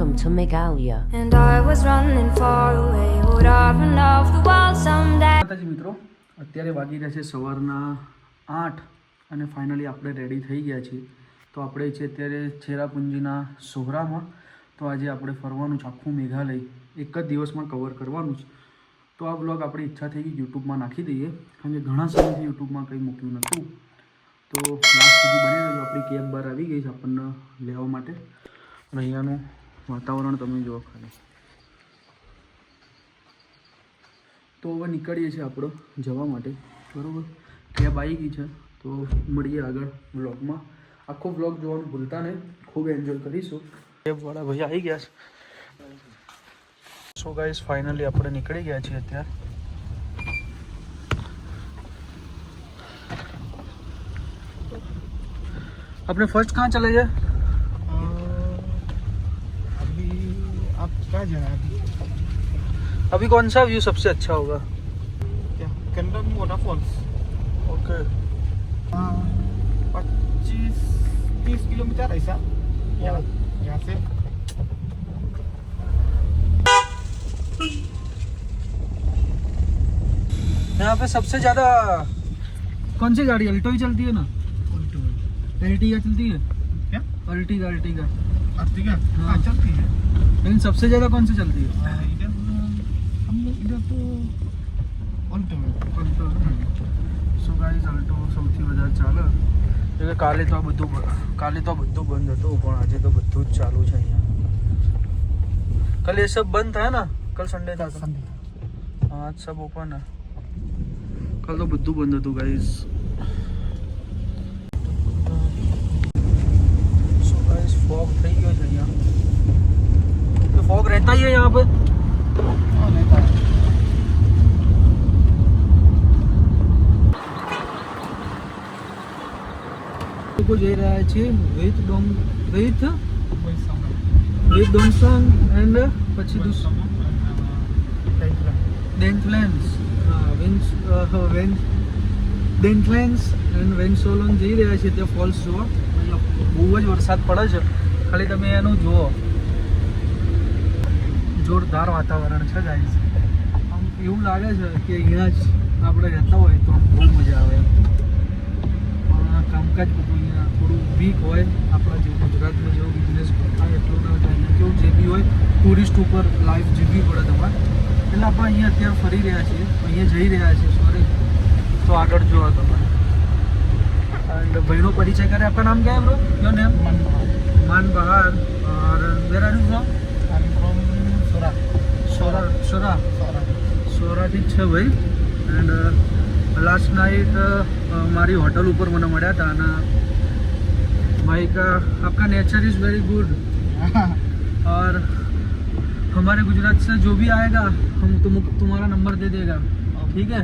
Welcome to Megalia. And I was running far away. Would I run off the world someday? માતાજી મિત્રો, અત્યારે વાગી રહ્યા છે સવારના 8 અને ફાઇનલી આપણે રેડી થઈ ગયા છીએ. તો આપણે છે અત્યારે ચેરાપુંજીના સોહરામાં. તો આજે આપણે ફરવાનું છે આખું મેઘાલય, એક જ દિવસમાં કવર કરવાનું છે. તો આ બ્લોગ આપણી ઈચ્છા થઈ ગઈ યુટ્યુબમાં નાખી દઈએ, કારણ કે ઘણા સમયથી યુટ્યુબમાં કંઈ મૂક્યું નહોતું. તો લાસ્ટ સુધી બની રહેજો. આપણી કેબ બહાર આવી ગઈ છે આપણને લેવા માટે, અને અહીંયાનું વાતાવરણ તમે જુઓ ખાલી. તો હવે નીકળીએ છીએ આપણે જવા માટે, બરાબર. કેબ આવી ગઈ છે, તો મળીએ આગળ બ્લોગમાં. આખો બ્લોગ જોવાનું ભૂલતા નહીં, ખૂબ એન્જોય કરીશું. કેબવાળા ભાઈ આવી ગયા છે. સો ગાઈસ, ફાઇનલી આપણે નીકળી ગયા છીએ અત્યારે. अपने फर्स्ट कहाँ चले जाए? अभी आप कहाँ जा रहे हैं? अभी कौन सा व्यू सबसे अच्छा होगा? क्या कंडम वाटरफॉल्स? ओके. 25-30 किलोमीटर ऐसा यहाँ से. यहाँ पे सबसे ज्यादा कौन सी गाड़ी? अल्टो ही चलती है ना? अर्टिगा चलती है क्या? अर्टिगा अर्टिगा हाँ। हाँ चलती है. लेकिन सबसे ज्यादा कौन सी चलती है? इधर हम लोग इधर तो ऑल्टो में. અલ્ટો. સો ગાઈઝ, અલ્ટો સૌથી વધારે ચાલે. એટલે કાલે તો આ બધું બંધ હતું, પણ આજે તો બધું જ ચાલુ છે અહીંયા. कल ये सब बंद था ना? कल संडे था. हाँ, आज सब ओपन है. कल तो બધું બંધ હતું ગાઈઝ. फॉग થઈ ગયો છે અહીંયા. तो फॉग रहता ही है यहाँ पर. हाँ रहता है. લોકો જઈ રહ્યા છે વિથ ડોંગસંગ એન્ડ પછી ડેન્થલેન્સ. ડેન્થલેન્સ એન્ડ વેન્સોલોન જઈ રહ્યા છે ત્યાં ફોલ્સ જોવા. બહુ જ વરસાદ પડે છે, ખાલી તમે એનું જુઓ. જોરદાર વાતાવરણ છે ગાઈઝ. આમ એવું લાગે છે કે અહીંયા જ આપણે રહેતા હોય તો બહુ મજા આવે. પણ કામકાજ બધું અહીંયા થોડું વીક હોય. આપણા જેવું ગુજરાતમાં જેવો બિઝનેસ થાય એટલું ના થાય. અહીંયા કેવું જે બી હોય ટુરિસ્ટ ઉપર લાઈફ જીવવી પડે તમારે. એટલે આપણે અહીંયા અત્યારે ફરી રહ્યા છીએ, અહીંયા જઈ રહ્યા છીએ સોરી. તો આગળ જોવા તમારે. एंड भाई परिचय करें. आपका नाम क्या है ब्रो? Your name? मान बहार. और वेर आर यू फ्रॉम? सोरा ठीक है भाई. एंड लास्ट नाइट हमारी होटल ऊपर मैंने મળ્યા હતા. અને भाई का आपका नेचर इज़ वेरी गुड. और हमारे गुजरात से जो भी आएगा हम तुम्हारा नंबर दे देगा, ठीक है?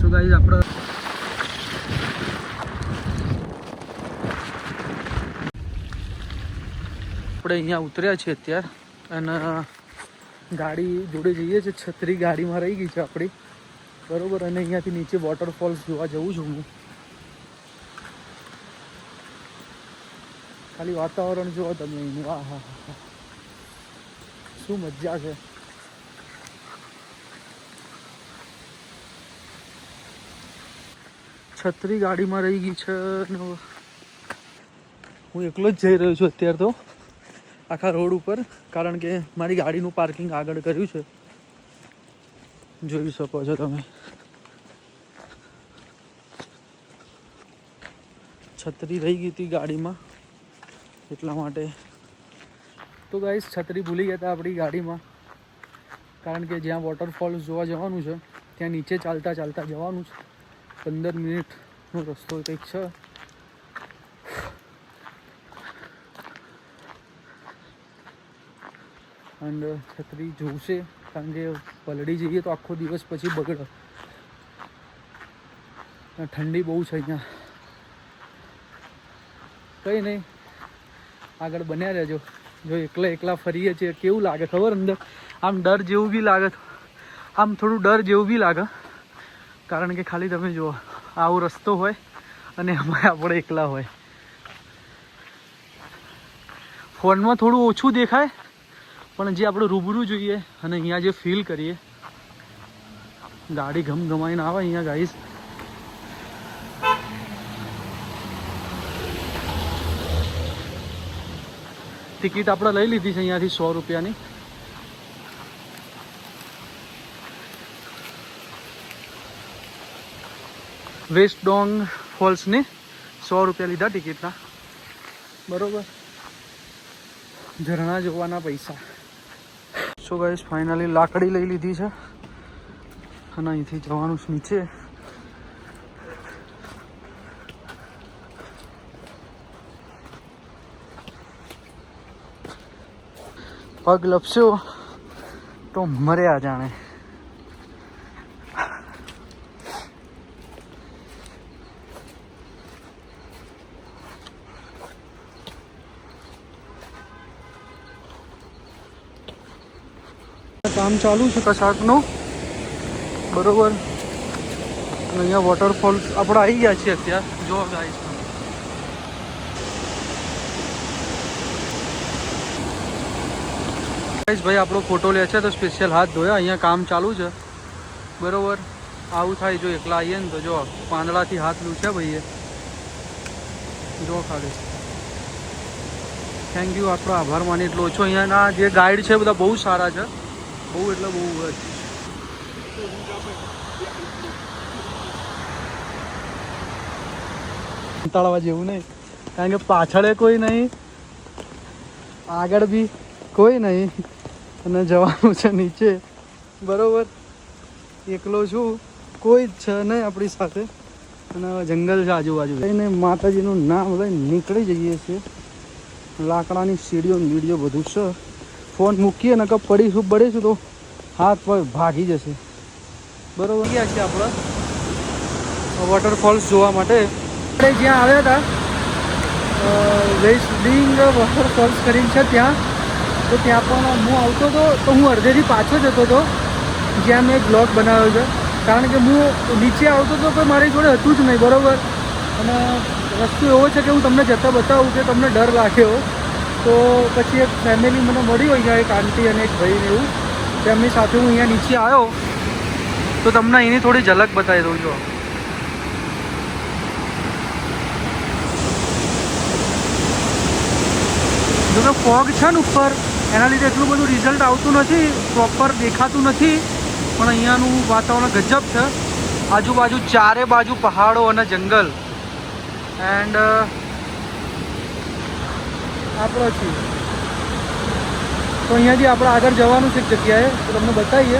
सो गाइस, આપણે અહીંયા ઉતર્યા છીએ અત્યારે, અને ગાડી જોડે જઈએ છીએ. છત્રી ગાડીમાં રહી ગઈ છે આપણી, બરાબર. અને અહીંયાથી નીચે વોટરફોલ્સ જોવા જવું છું હું. ખાલી વાતાવરણ જોવો તમે અહીંનું. હા હા હા, શું મજા છે. છત્રી ગાડીમાં રહી ગઈ છે. હું એકલો જ જઈ રહ્યો છું અત્યારે તો આખા રોડ ઉપર, કારણ કે મારી ગાડીનું પાર્કિંગ આગળ કર્યું છે, જોઈ શકો છો તમે. છત્રી રહી ગઈ હતી ગાડીમાં, એટલા માટે. તો ગાઈસ, છત્રી ભૂલી ગયા હતા આપણી ગાડીમાં, કારણ કે જ્યાં વોટરફોલ્સ જોવા જવાનું છે ત્યાં નીચે ચાલતા ચાલતા જવાનું છે. 15 મિનિટનો રસ્તો કંઈક છે. એન્ડ છત્રી જોશે, કારણ કે પલળી જઈએ તો આખો દિવસ પછી બગડે. ઠંડી બહુ છે અહીંયા. કંઈ નહીં, આગળ બન્યા રહેજો. જો એકલા ફરીએ છીએ કેવું લાગે ખબર? અંદર આમ ડર જેવું બી લાગે, આમ થોડું ડર જેવું બી લાગે, કારણ કે ખાલી તમે જુઓ આવો રસ્તો હોય અને એમાં આપણે એકલા હોય. ફોનમાં થોડું ઓછું દેખાય પણ જે આપણે રૂબરૂ જોઈએ અને અહીંયા જે ફીલ કરીએ, ગાડી ઘમઘમાઈને આવે અહીંયા ગાઈસ. ટિકિટ આપણે લઈ લીધી છે અહીંયાથી 100 રૂપિયાની. વેસ્ટ ડોંગ ફોલ્સની 100 રૂપિયા લીધા ટિકિટના, બરોબર. ઝરણા જોવાના પૈસા. સો ગાઈસ ફાઇનલી લાકડી લઈ લીધી છે અને અહીંથી જવાનું છે નીચે. પગ લપસ્યો તો મર્યા જાણે. કામ ચાલુ છે કશાકનું, બરોબર. અને અહીંયા વોટરફોલ આપણે આવી ગયા છીએ અત્યારે. જો ગાઈસ ભાઈ આપણો ફોટો લે છે તો સ્પેશિયલ હાથ ધોયા. અહીંયા કામ ચાલુ છે, બરોબર. આવું થાય જો એકલા આવીએ ને તો. જો પાંદડાથી હાથ લૂછ્યા ભાઈએ, જો ખાલી. થેન્ક યુ, આપણો આભાર માની એટલો ઓછો. અહીંયાના જે ગાઈડ છે બધા બહુ સારા છે, બહુ એટલે બહુ જ. કંટાળવા જેવું નહીં, કારણ કે પાછળ કોઈ નહીં, આગળ બી કોઈ નહીં અને જવાનું છે નીચે, બરોબર. એકલો છું, કોઈ જ છે નહીં આપણી સાથે અને જંગલ છે આજુબાજુ. એને માતાજીનું નામ લઈને નીકળી જઈએ છીએ. લાકડાની સીડીઓ વીડીઓ બધું છે. ફોન મૂકીએ ને કે પડીશું બળીશું તો હાથ પગ ભાગી જશે, બરોબર. ગયા છે આપણે વોટરફોલ્સ જોવા માટે. આપણે જ્યાં આવ્યા હતા વેસ્ટિંગ વોટરફોલ્સ કરીને છે ત્યાં, તો ત્યાં પણ હું આવતો હતો તો હું અડધેથી પાછો જતો હતો જ્યાં મેં એક બ્લોગ બનાવ્યો છે. કારણ કે હું નીચે આવતો હતો પણ મારી જોડે હતું જ નહીં, બરાબર. અને વસ્તુ એવો છે કે હું તમને જતાં બતાવું કે તમને ડર લાગ્યો તો પછી એક ફેમિલી મને મળી હોય ત્યાં, એક આંટી અને એક ભાઈને, એવું તેમની સાથે હું અહીંયા નીચે આવ્યો તો તમને અહીંની થોડી ઝલક બતાવી દઉં છું. જો કે ફોગ છે ને ઉપર, એના લીધે એટલું બધું રિઝલ્ટ આવતું નથી, પ્રોપર દેખાતું નથી. પણ અહીંયાનું વાતાવરણ ગજબ છે. આજુબાજુ ચારે બાજુ પહાડો અને જંગલ. એન્ડ આપણો છીએ તો અહીંયાથી આપણે આગળ જવાનું છે એક જગ્યાએ, તો તમને બતાવીએ.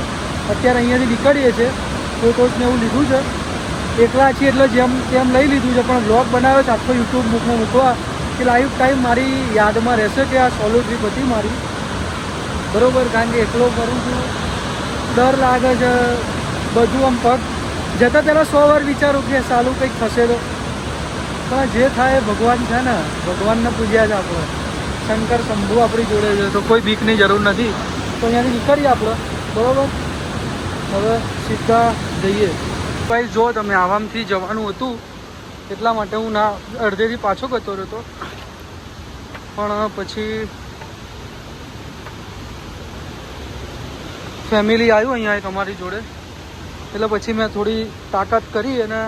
અત્યારે અહીંયાથી નીકળીએ છીએ. ફોટોસને એવું લીધું છે, એકલા છીએ એટલે જેમ તેમ લઈ લીધું છે. પણ બ્લોગ બનાવ્યો છે આખો યુટ્યુબ બુકમાં મૂકવા કે લાઈવ ટાઈમ મારી યાદમાં રહેશે કે આ સોલો ટ્રીપ હતી મારી, બરાબર. કારણ કે એકલો કરું છું, ડર લાગે છે બધું. આમ પગ જતાં પહેલાં 100 વાર વિચારું કે સાલું કંઈક થશે તો, પણ જે થાય ભગવાન છે ને, ભગવાનને પૂજ્યા છે આપણે. શંકર શંભુ આપણી જોડે છે તો કોઈ બીકની જરૂર નથી. તો અહીંયાથી નીકળીએ આપણે, બરાબર. હવે સીધા જઈએ. ભાઈ જો તમે આવામથી જવાનું હતું એટલા માટે હું ના અડધેથી પાછો જતો રહ્યો, પણ પછી ફેમિલી આવ્યું અહીંયા એક અમારી જોડે, એટલે પછી મેં થોડી તાકાત કરી અને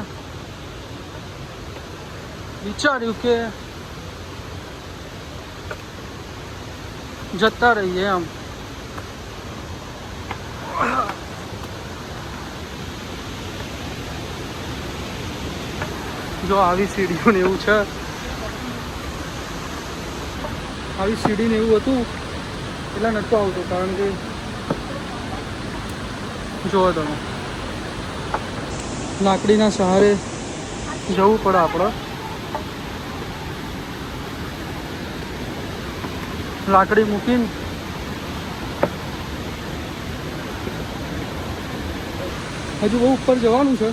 વિચાર્યું કે જતા રહીએ આમ. જો આવી સીડીઓ ને એવું છે, આવી સીડી ને એવું હતું એટલે નહોતો આવતો. કારણ કે જુઓ તમે લાકડીના સહારે જવું પડે આપણે. લાકડી મૂકીને હજુ બહુ ઉપર જવાનું છે,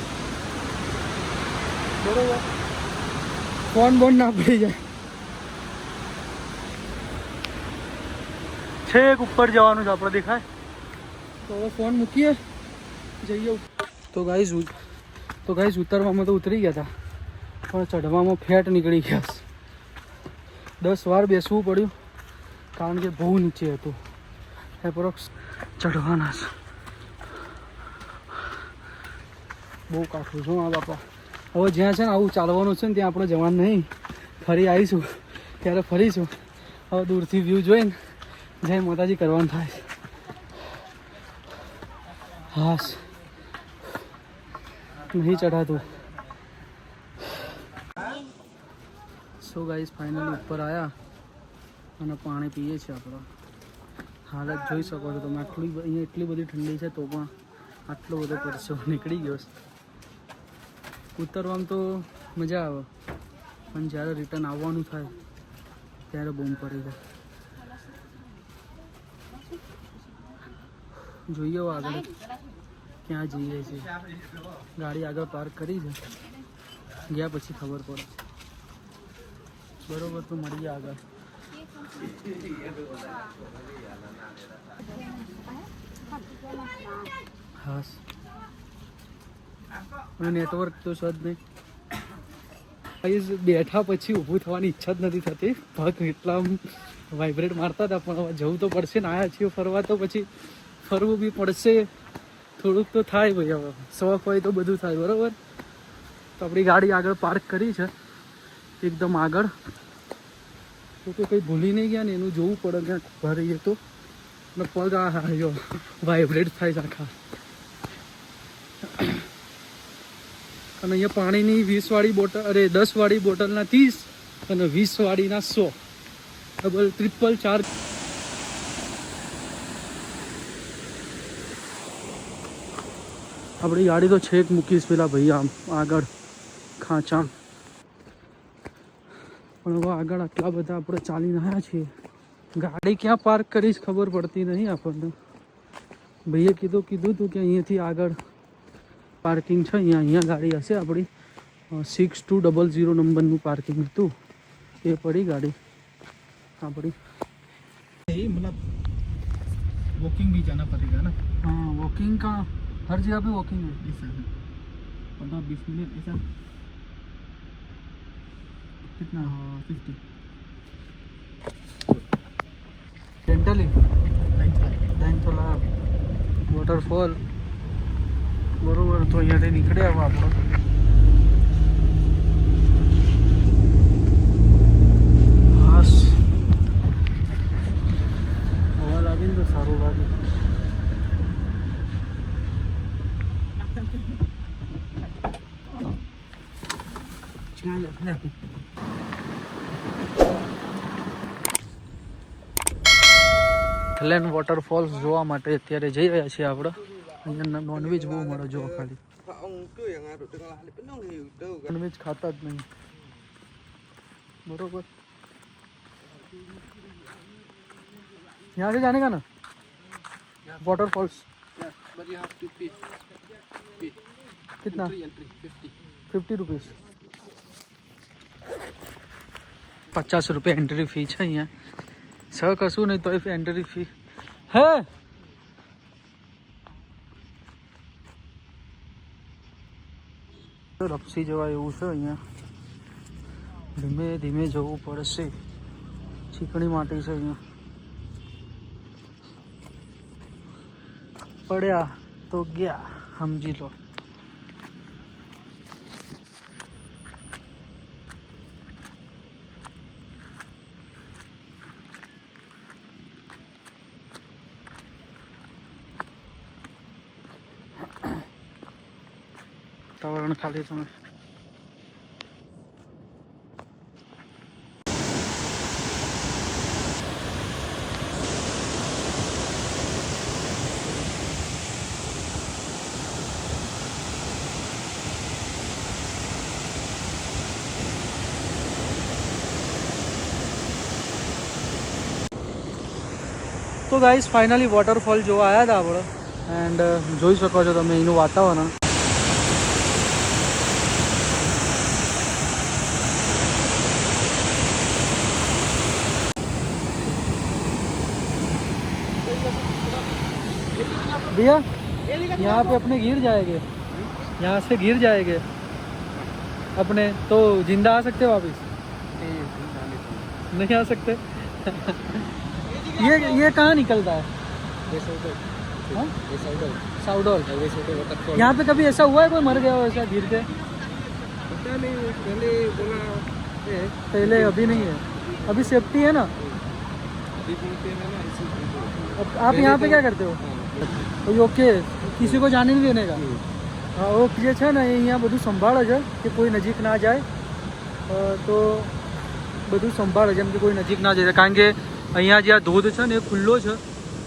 બરોબર. ફોન બોન ના પડી જાય. છેક ઉપર જવાનું છે આપણે, દેખાય તો હવે ફોન મૂકીએ, જઈએ. તો ગાઈસ ઉતરવામાં તો ઉતરી ગયા હતા, પણ ચઢવામાં ફેટ નીકળી ગયા. 10 વાર બેસવું પડ્યું કારણ કે બહુ નીચે હતું. એપ્રોક્સ ચઢવાના છે. બહુ કાઠું છું આ બાપા. હવે જ્યાં છે ને આવું ચાલવાનું છે ને ત્યાં આપણે જવાનું નહીં. ફરી આવીશું ત્યારે ફરીશું. હવે દૂરથી વ્યૂ જોઈને જય માતાજી કરવાનું થાય. હાસ નહીં ચઢાતું. સો ગાઈસ ફાઇનલી ઉપર આવ્યા અને પાણી પીએ છીએ આપણે. હાલત જોઈ શકો છો તમે. અહીંયા એટલી બધી ઠંડી છે તો પણ આટલો બધો પરસો નીકળી ગયો છે. ઉતરવામાં તો મજા આવે પણ જ્યારે રિટર્ન આવવાનું થાય ત્યારે બૂમ પડી જાય. જોઈએ આગળ ક્યાં જઈએ છીએ. ગાડી આગળ પાર્ક કરી છે, ગયા પછી ખબર પડે. બરોબર તો મળીએ આગળ. હા નેટવર્ક તો છે જ નહીં. બેઠા પછી ઊભું થવાની ઈચ્છા જ નથી થતી. પગ એટલા વાઇબ્રેટ મારતા હતા પણ હવે જવું તો પડશે ને. આવ્યા છીએ ફરવા તો પછી ફરવું બી પડશે. થોડુંક તો થાય ભાઈ. હવે શોખ હોય તો બધું થાય બરાબર. તો આપણી ગાડી આગળ પાર્ક કરી છે એકદમ આગળ. તો કંઈ ભૂલી નહીં ગયા ને એનું જોવું પડે ક્યાંક ઉભા રહીએ તો. અને પગ આ વાઇબ્રેટ થાય છે આખા. અને અહીંયા પાણીની 20 વાળી બોટલ, અરે 10 વાળી બોટલના 30 અને 20 વાળીના 100. Double triple charge. આપણી ગાડી તો છેક મૂકીશ પેલા ભાઈ આમ આગળ ખાંચામ. પણ હવે આગળ આટલા બધા આપણે ચાલીને આવ્યા છીએ. ગાડી ક્યાં પાર્ક કરીશ ખબર પડતી નહીં આપણને. ભાઈએ કીધું હતું કે અહીંયાથી આગળ પાર્કિંગ છે. અહીંયા ગાડી હશે આપણી. 6200 નંબરનું પાર્કિંગ હતું. એ પડી ગાડી આપણી. मतलब वॉकिंग भी जाना पड़ेगा ना. हाँ वॉकिंग का हर जगह पे वॉकिंग है. ऐसा 15-20 मिनट ऐसा. कितना 50 डेंटली लाइन થોડા વોટરફોલ બરોબર. તો અહીંયાથી નીકળ્યા હવે આપણે. હાસ હવા લાગીને તો સારું લાગે. થલેન વોટરફોલ્સ જોવા માટે અત્યારે જઈ રહ્યા છીએ આપણે. અહીંયા નોનવેજ બહુ મળે. જો ખાલી નોનવેજ ખાતા જ નહીં બરોબર. यहाँ से जाने का ना वॉटरफॉल्स कितना 50 रुपीज़. 50 रुपये एंट्री फी है. અહીંયા છ કશું નહીં તો એન્ટ્રી ફી હે. લપસી જવાય એવું છે અહીંયા. ધીમે ધીમે જવું પડશે. ચીકણી માટી છે અહીંયા. પડ્યા તો ગયા સમજી લો. વાતાવરણ ખાલી તમે તો ગાઈસ ફાઇનલી વોટરફોલ જોવા આવ્યા હતા આપણે. એન્ડ જોઈ શકો છો તમે એનું વાતાવરણ. भैया यहाँ पे अपने गिर जाएंगे. यहाँ से गिर जाएंगे अपने तो जिंदा आ सकते वापस? नहीं आ सकते. ये कहाँ निकलता है? हाँ? साउडोल। यहाँ पे कभी ऐसा हुआ है कोई मर गया हो ऐसा गिर के? पता नहीं, पहले बोला है, पहले, अभी नहीं है। अभी सेफ्टी है ना? अभी बोलते हैं ना इसी को। अब आप यहाँ पे क्या करते हो? તો ઓકે, किसी को जाने नहीं देने का। હા ઓકે, જે છે ને એ અહીંયા બધું સંભાળે છે કે કોઈ નજીક ના જાય, તો બધું સંભાળે જેમ કે કોઈ નજીક ના જાય, કારણ કે અહીંયા જે આ ધોધ છે ને એ ખુલ્લો છે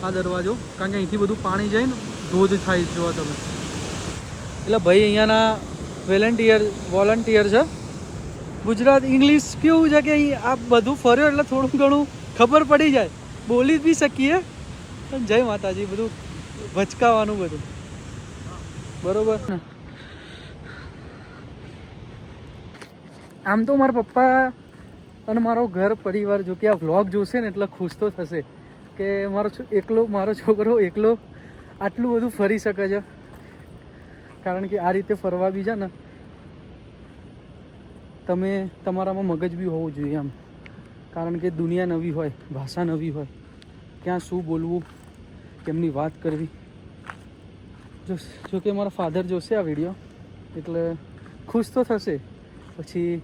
આ દરવાજો, કારણ કે અહીંથી બધું પાણી જાય ને ધોધ થાય જો તમે. એટલે ભાઈ અહીંયાના વોલન્ટિયર છે. ગુજરાત ઇંગ્લિશ કેવું છે કે અહીં આ બધું ફર્યો એટલે થોડું ઘણું ખબર પડી જાય, બોલી બી શકીએ. પણ જય માતાજી, બધું ભચકાવાનું બધું બરોબર ને. આમ તો મારા પપ્પા અને મારો ઘર પરિવાર જો કે આ વ્લોગ જોશે ને એટલે ખુશ તો થશે કે મારો છોકરો એકલો આટલું બધું ફરી શકે છે. કારણ કે આ રીતે ફરવા બી છે ને તમે તમારામાં મગજ બી હોવું જોઈએ આમ, કારણ કે દુનિયા નવી હોય, ભાષા નવી હોય, ક્યાં શું બોલવું, કેમની વાત કરવી. જો કે મારા ફાધર જોશે આ વિડીયો એટલે ખુશ તો થશે. પછી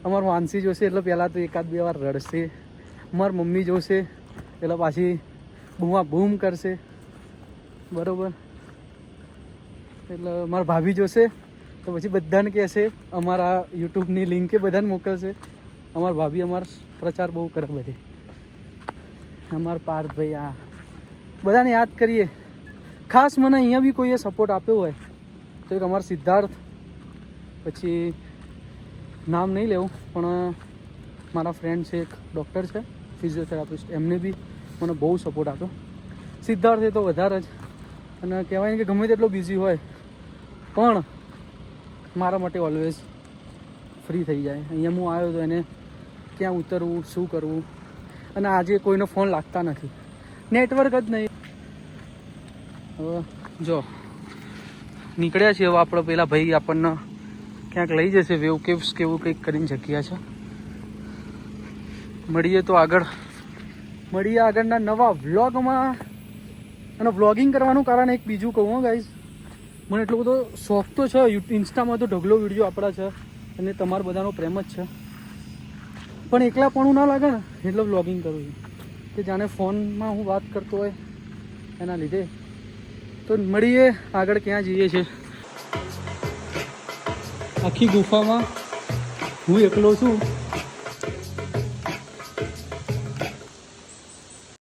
અમારું વાંસી જોશે એટલે પહેલાં તો એકાદ બે વાર રડશે. મારી મમ્મી જોશે એટલે પાછી બૂમા બૂમ કરશે, બરાબર. એટલે મારા ભાભી જોશે તો પછી બધાને કહેશે, અમારા યુટ્યુબની લિંક એ બધાને મોકલશે. અમારા ભાભી અમારો પ્રચાર બહુ કરે બધે. અમારા પાર્થભાઈ આ બધાને યાદ કરીએ. ખાસ મને અહીંયા બી કોઈએ સપોર્ટ આપ્યો હોય તો એક અમારા સિદ્ધાર્થ, પછી નામ નહીં લેવું પણ મારા ફ્રેન્ડ છે એક ડૉક્ટર છે, ફિઝિયોથેરાપિસ્ટ, એમને બી મને બહુ સપોર્ટ આપ્યો. સિદ્ધાર્થ એ તો વધારે જ, અને કહેવાય ને કે ગમે તેટલો બિઝી હોય પણ મારા માટે ઓલવેઝ ફ્રી થઈ જાય. અહીંયા હું આવ્યો તો એને ક્યાં ઉતરવું, શું કરવું, અને આજે કોઈનો ફોન લાગતા નથી, નેટવર્ક જ નહીં. હવે જો નીકળ્યા છીએ, હવે આપણે પેલા ભાઈ આપણને ક્યાંક લઈ જશે, વેવ કેવ્સ કેવું કંઈક કરીને જગ્યા છે. મળીએ આગળના નવા વ્લોગમાં. અને વ્લોગિંગ કરવાનું કારણ એક બીજું કહું ગાઈઝ, મને એટલો બધો શોખ તો છે, ઇન્સ્ટામાં તો ઢગલો વિડીયો આપણા છે અને તમારા બધાનો પ્રેમ જ છે, પણ એકલાપણું ના લાગે ને એટલે વ્લોગિંગ કરું છું કે જાણે ફોનમાં હું વાત કરતો હોય એના લીધે. તો મળીએ આગળ, ક્યાં જઈએ છીએ. આખી ગુફામાં હું એકલો છું